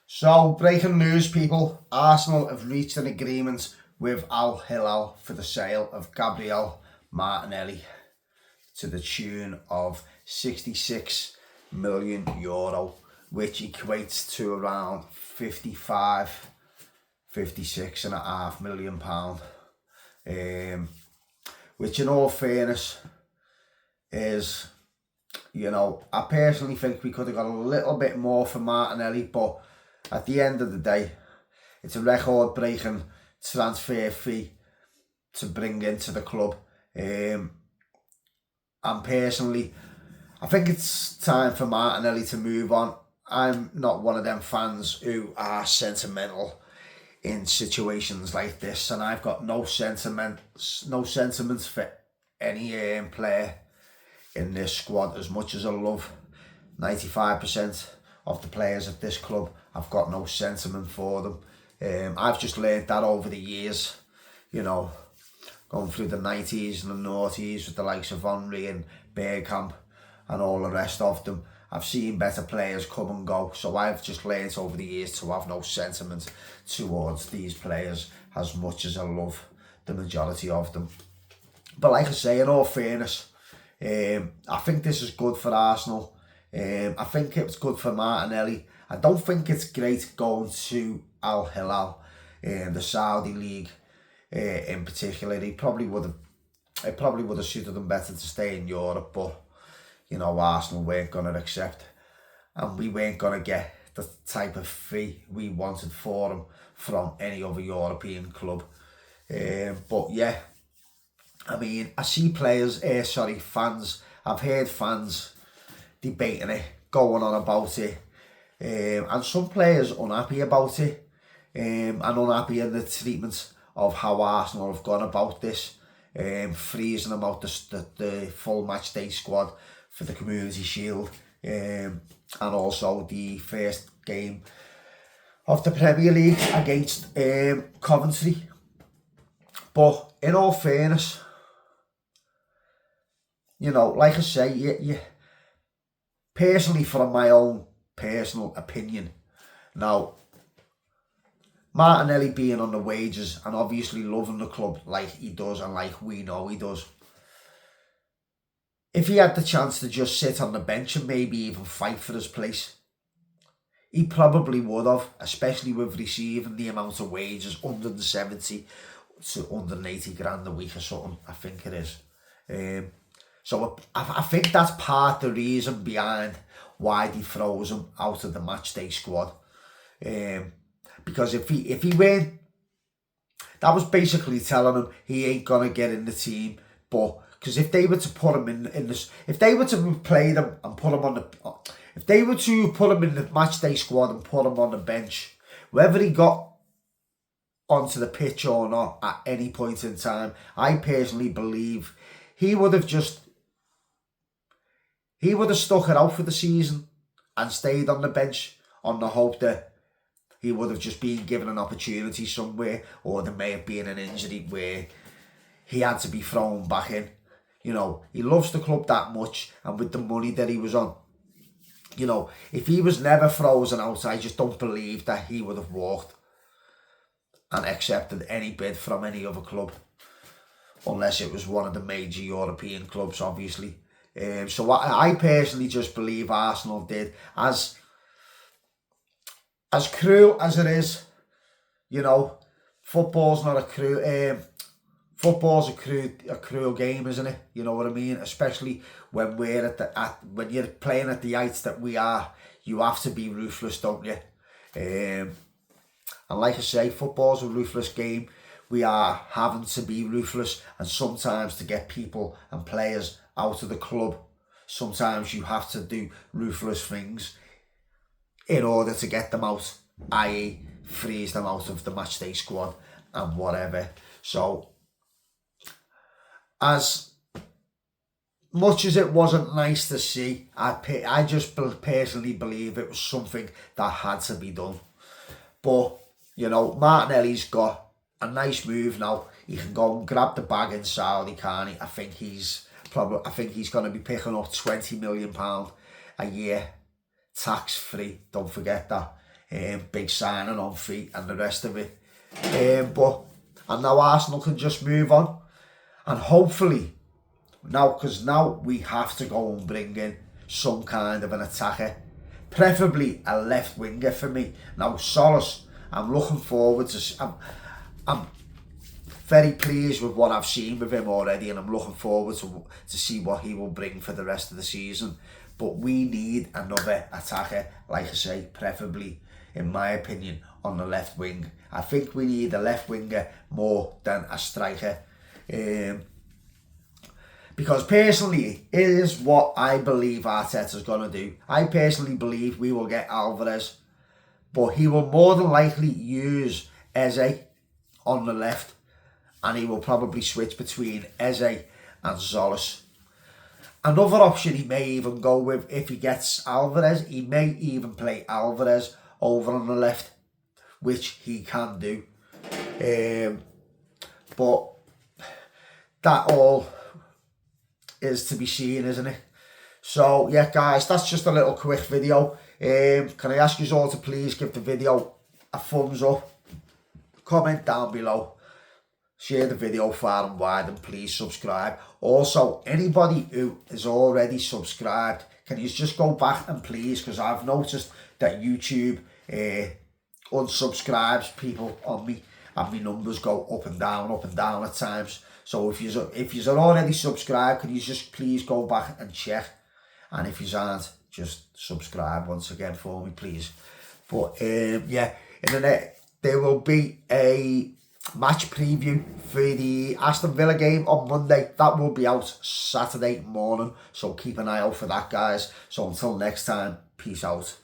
So, breaking news, people. Arsenal have reached an agreement with Al Hilal for the sale of Gabriel Martinelli to the tune of €66 million, which equates to around 55, 56.5 million pound. Which, in all fairness, is, I personally think we could have got a little bit more for Martinelli, but at the end of the day, it's a record-breaking transfer fee to bring into the club. And personally, I think it's time for Martinelli to move on. I'm not one of them fans who are sentimental in situations like this, and I've got no sentiments for any player in this squad. As much as I love 95% of the players at this club, I've got no sentiment for them. I've just learned that over the years, going through the 90s and the noughties with the likes of Henry and Bergkamp and all the rest of them. I've seen better players come and go, so I've just learned over the years to have no sentiment towards these players as much as I love the majority of them. But like I say, in all fairness, I think this is good for Arsenal. I think it's good for Martinelli. I don't think it's great going to Al Hilal, the Saudi league in particular. It probably would have suited them better to stay in Europe, but Arsenal weren't going to accept, and we weren't going to get the type of fee we wanted for him from any other European club. But yeah, I mean, I see fans. I've heard fans debating it, going on about it, and some players unhappy about it, and unhappy in the treatment of how Arsenal have gone about this, freezing them out the full match day squad for the Community Shield, and also the first game of the Premier League against Coventry. But in all fairness, like I say, you personally, from my own personal opinion, now, Martinelli being on the wages and obviously loving the club like he does and like we know he does, if he had the chance to just sit on the bench and maybe even fight for his place, he probably would have, especially with receiving the amount of wages, 170 to 180 grand a week or something, I think it is. So I think that's part of the reason behind why they froze him out of the matchday squad. Because if he weren't, that was basically telling him he ain't gonna get in the team. But because if they were to put him in this, if they were to play them and put him on the, if they were to put him in the matchday squad and put him on the bench, whether he got onto the pitch or not at any point in time, I personally believe he would have stuck it out for the season and stayed on the bench on the hope that he would have just been given an opportunity somewhere, or there may have been an injury where he had to be thrown back in. He loves the club that much, and with the money that he was on, if he was never frozen out, I just don't believe that he would have walked and accepted any bid from any other club, unless it was one of the major European clubs, obviously. So I personally just believe Arsenal did, as cruel as it is, football's not a cruel, football's a cruel game, isn't it? You know what I mean? Especially when we're when you're playing at the heights that we are, you have to be ruthless, don't you? And like I say, football's a ruthless game. We are having to be ruthless, and sometimes to get people and players out of the club, sometimes you have to do ruthless things in order to get them out, i.e. freeze them out of the matchday squad and whatever. So, as much as it wasn't nice to see, I just personally believe it was something that had to be done. But, Martinelli's got a nice move now. He can go and grab the bag in Saudi, can't he? I think he's going to be picking up £20 million a year, tax free. Don't forget that. big signing on fee and the rest of it. And now Arsenal can just move on. And hopefully, because now we have to go and bring in some kind of an attacker. Preferably a left winger for me. Now, Solis, I'm looking forward to... I'm very pleased with what I've seen with him already, and I'm looking forward to see what he will bring for the rest of the season. But we need another attacker, like I say, preferably, in my opinion, on the left wing. I think we need a left winger more than a striker. Because personally, it is what I believe Arteta's going to do. I personally believe we will get Alvarez, but he will more than likely use Eze on the left, and he will probably switch between Eze and Solis. Another option he may even go with, if he gets Alvarez, he may even play Alvarez over on the left, which he can do. But that all is to be seen, isn't it? So yeah, guys, that's just a little quick video. Can I ask you all to please give the video a thumbs up, comment down below, share the video far and wide, and please subscribe. Also, anybody who is already subscribed, can you just go back and please, because I've noticed that YouTube unsubscribes people on me, and my numbers go up and down at times. So if you're already subscribed, can you just please go back and check? And if you aren't, just subscribe once again for me, please. But yeah, there will be a match preview for the Aston Villa game on Monday. That will be out Saturday morning, so keep an eye out for that, guys. So until next time, peace out.